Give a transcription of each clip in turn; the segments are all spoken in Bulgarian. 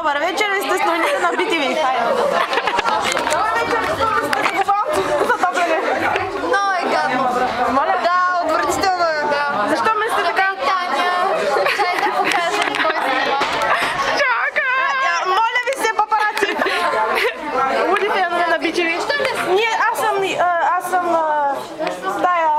Добър вечер, сте с новините на BTV. Много е гадно. Моля? Да, отвратително е. Да. Защо мислите така? Таня, чай да покажа ли кой снима. Чака! Моля ви се, папараци! Луди фенове на BTV. Аз съм Тая.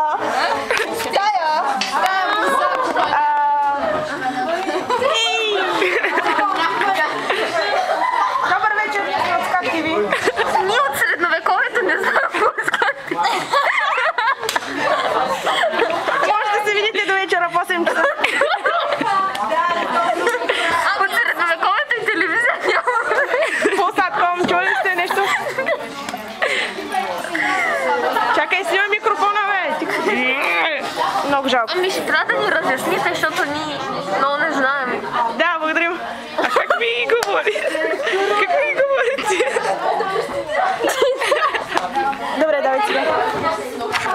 Добър вечер, от Скак ТВ. Ние от средновековието не знам какво е Скак ТВ. Може да се видите до вечера в 8 часа. От средновековието и телевизия няма. Полсатком, чули ли сте нещо? Чакай, снимай микрофона, бе! Много жалко. Ами ще трябва да ни разясните, защото ние много не знаем. Да, благодарим. А как ви говорите? Как ви говорите? Добре, давайте сега.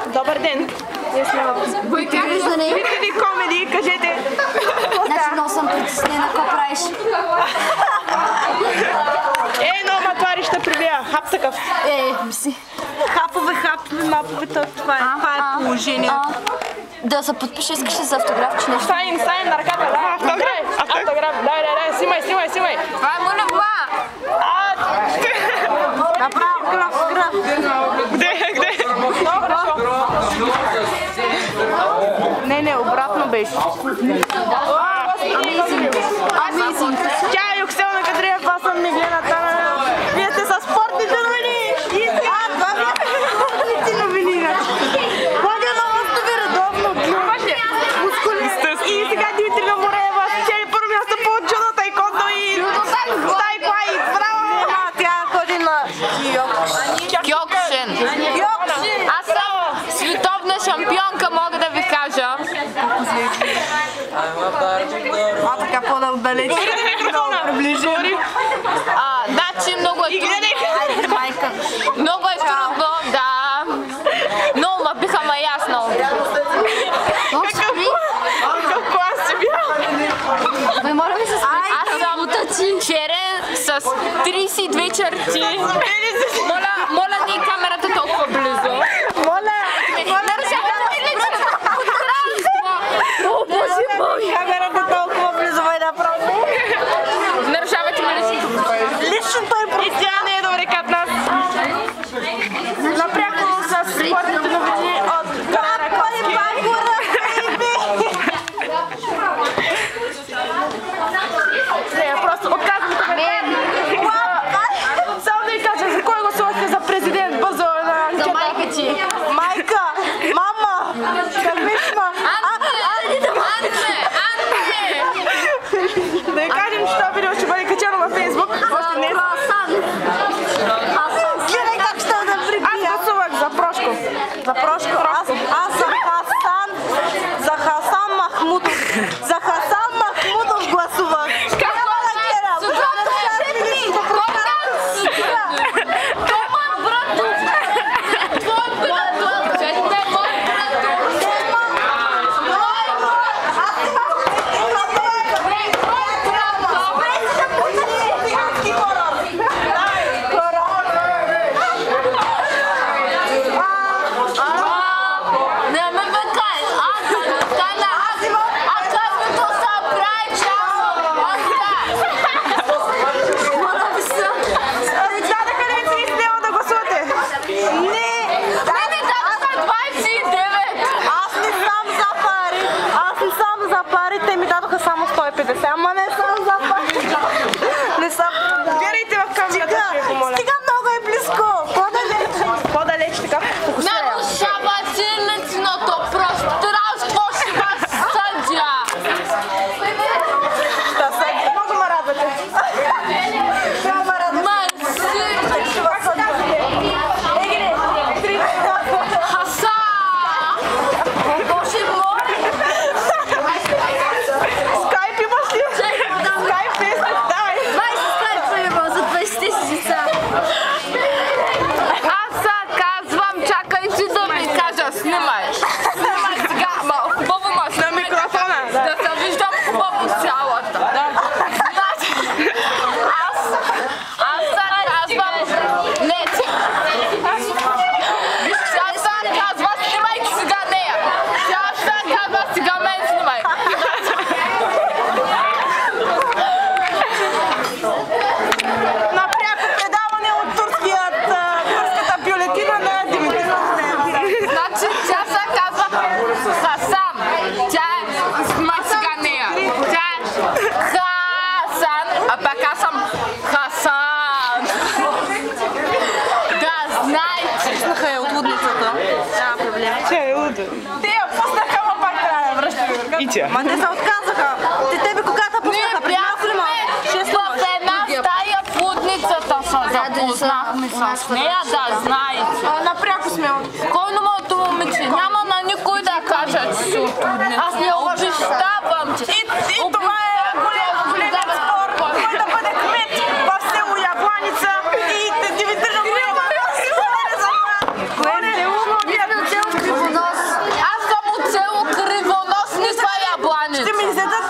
Добър ден. Ние сме в BTV Comedy, кажете. Значи много съм притеснена, какво правиш? Но матвари ще прибия. Хап такъв. Мисли. Хапове, мапове, това е положението. Да се подпиша, искаш ли за автограф, че нещо? Сайн на ръката, да. Автограф, дай, снимай. Това е Мунова! Направо, граф. Где? Добре, Не, обратно беше. Амазинг. Тя е Юкселна Кадриев, аз съм Миглена Танева. Вие сте с спортните новини. Това ми е спортните новини. Ходя на мостови редовно. И сега Димитрина Мореева спечели първо място по джудо, тайкондо и тайкуай. Браво! Тя ходи на Кьокшен. Аз съм световна шампионка, мога да ви кажа. така по-далеч. Приближи. Значи много е трудно. Много е трудно, да. Много ма биха ма ясно. Какъв клас си бил? Бе, моля ви се смейте. Аз съм черен с 32 черти. Моля ни камерата толкова близо. Нарушавате ли личното пространство? О, Боже мой! Камерата толкова близо, бе, направо. Нарушавате ли личното пространство? Личното е просто. И тя не е добре като нас. Напряко с спортните новини от Галера Коски. Не, просто отказвам коментар. Само да ви кажа, за кой гласувахте за президент? Бързо на анкета. За майка ти. Майка! Мама! Как беше ма? Да ви кажем, че това видео ще бъде качено във Фейсбук. Още днес. Гледай как ще да прибия. Аз гласувах за Прошко. За Прошко. Аз за Хасан. За Хасан Махмудов. За Хасан Махмудов гласувах. Какво да гледам? А пак аз съм Хасан. Да, знаете. Пуснаха я от лудницата. Няма проблем. Тя е луда. Те я пуснаха, ма пак трябва да връщаме. И тя. Ма те се отказаха. Тебе когато пуснаха, преди малко ли в една стая в лудницата се запознахме с нея, да знаете. Напряко сме от... Кой на моето момиче? Няма на никой да кажа, че си от лудницата. Аз не обещавам, че... И това е големият спор. Кой да бъде кмет в село Ябланица и да ви държам време. Кое е село? Кривонос. Аз съм от село Кривонос, не това е Ябланица. Ще ми изядат.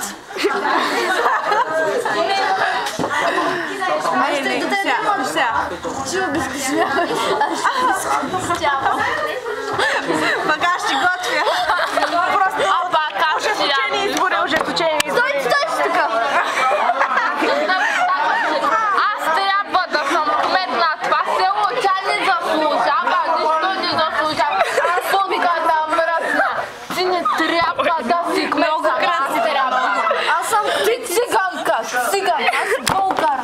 Бага ще готвя. Просто ожесточени избори, ожесточени избори. Стой така. Аз трябва да съм кмет на това село, тя не заслужава, нищо не заслужава. Сумката мръсна, ти не трябва да си кмет, аз трябва. Аз съм Ти циганка, аз българ.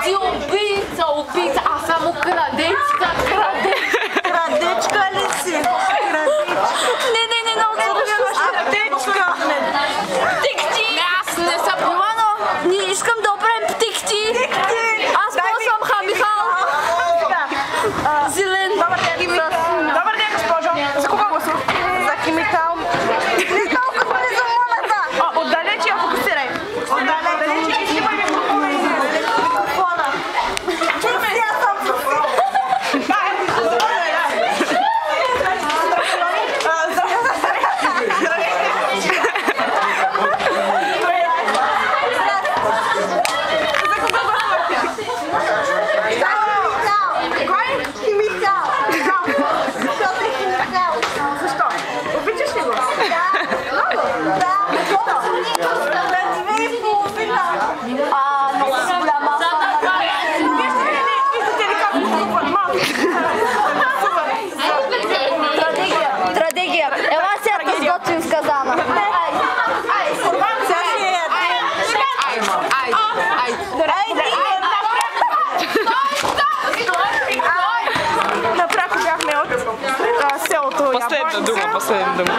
Ти убийца, аз съм крадечка. Крадечка ли си? Не, много Аптечка. птикти. Аз не съм... Ивано, не искам да оправим птикти. Аз ползвам Хамихал. Зелен. Добър ден, госпожо. За кого гласувате? За химикал. Не толкова не за моната. Отдалече я фокусирай. Отдалече. Снимай микрофона. Чуме. Аз съм Стратегия. Ела сега да сготвим в казана. Напряко бяхме от селото Последна дума.